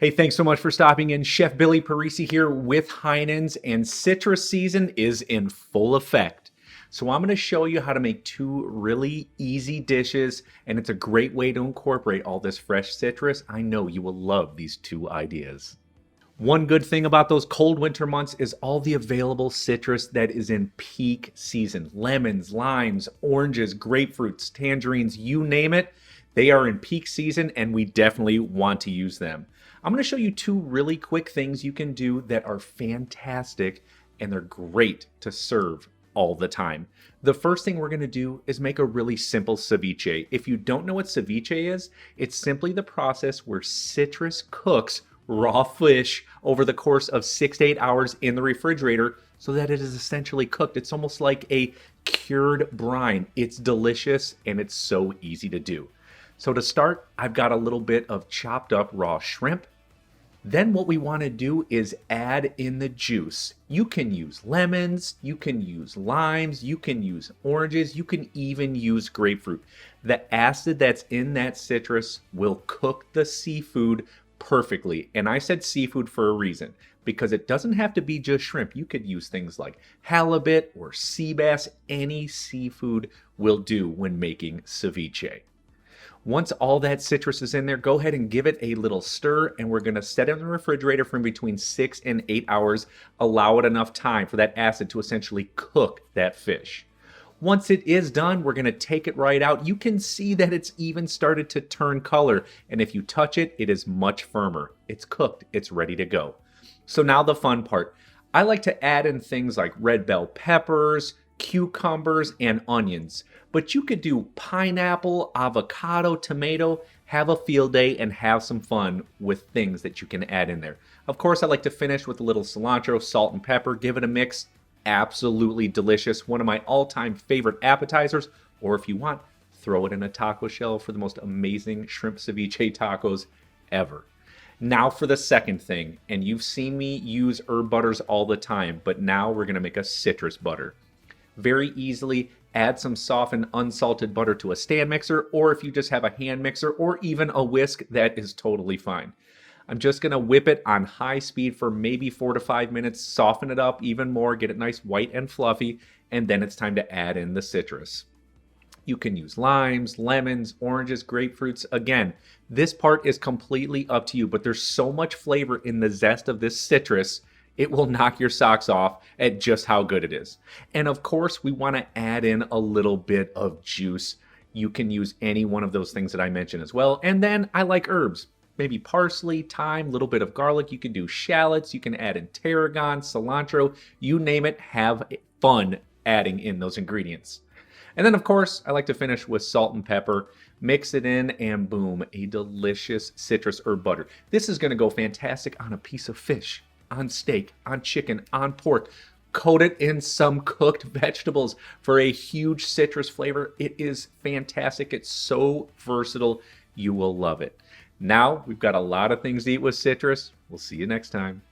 Hey, thanks so much for stopping in. Chef Billy Parisi here with Heinen's, and citrus season is in full effect. So I'm going to show you how to make two really easy dishes, and it's a great way to incorporate all this fresh citrus. I know you will love these two ideas. One good thing about those cold winter months is all the available citrus that is in peak season. Lemons, limes, oranges, grapefruits, tangerines, you name it. They are in peak season and we definitely want to use them. I'm going to show you two really quick things you can do that are fantastic and they're great to serve all the time. The first thing we're going to do is make a really simple ceviche. If you don't know what ceviche is, it's simply the process where citrus cooks raw fish over the course of 6 to 8 hours in the refrigerator so that it is essentially cooked. It's almost like a cured brine. It's delicious and it's so easy to do. So to start, I've got a little bit of chopped up raw shrimp. Then what we want to do is add in the juice. You can use lemons, you can use limes, you can use oranges, you can even use grapefruit. The acid that's in that citrus will cook the seafood perfectly. And I said seafood for a reason, because it doesn't have to be just shrimp. You could use things like halibut or sea bass. Any seafood will do when making ceviche. Once all that citrus is in there, go ahead and give it a little stir, and we're going to set it in the refrigerator for between 6 and 8 hours. Allow it enough time for that acid to essentially cook that fish. Once it is done, we're going to take it right out. You can see that it's even started to turn color, and if you touch it, it is much firmer. It's cooked. It's ready to go. So now the fun part. I like to add in things like red bell peppers, cucumbers, and onions. But you could do pineapple, avocado, tomato. Have a field day and have some fun with things that you can add in there. Of course, I like to finish with a little cilantro, salt, and pepper. Give it a mix. Absolutely delicious. One of my all-time favorite appetizers. Or if you want, throw it in a taco shell for the most amazing shrimp ceviche tacos ever. Now for the second thing, and you've seen me use herb butters all the time, but now we're going to make a citrus butter. Very easily add some softened unsalted butter to a stand mixer, or if you just have a hand mixer or even a whisk, that is totally fine. I'm just going to whip it on high speed for maybe 4 to 5 minutes, soften it up even more, get it nice white and fluffy, and then it's time to add in the citrus. You can use limes, lemons, oranges, grapefruits. Again, this part is completely up to you, but there's so much flavor in the zest of this citrus, it will knock your socks off at just how good it is. And of course, we want to add in a little bit of juice. You can use any one of those things that I mentioned as well. And then I like herbs. Maybe parsley, thyme, a little bit of garlic. You can do shallots. You can add in tarragon, cilantro. You name it. Have fun adding in those ingredients. And then, of course, I like to finish with salt and pepper. Mix it in, and boom, a delicious citrus herb butter. This is going to go fantastic on a piece of fish, on steak, on chicken, on pork. Coat it in some cooked vegetables for a huge citrus flavor. It is fantastic. It's so versatile. You will love it. Now we've got a lot of things to eat with citrus. We'll see you next time.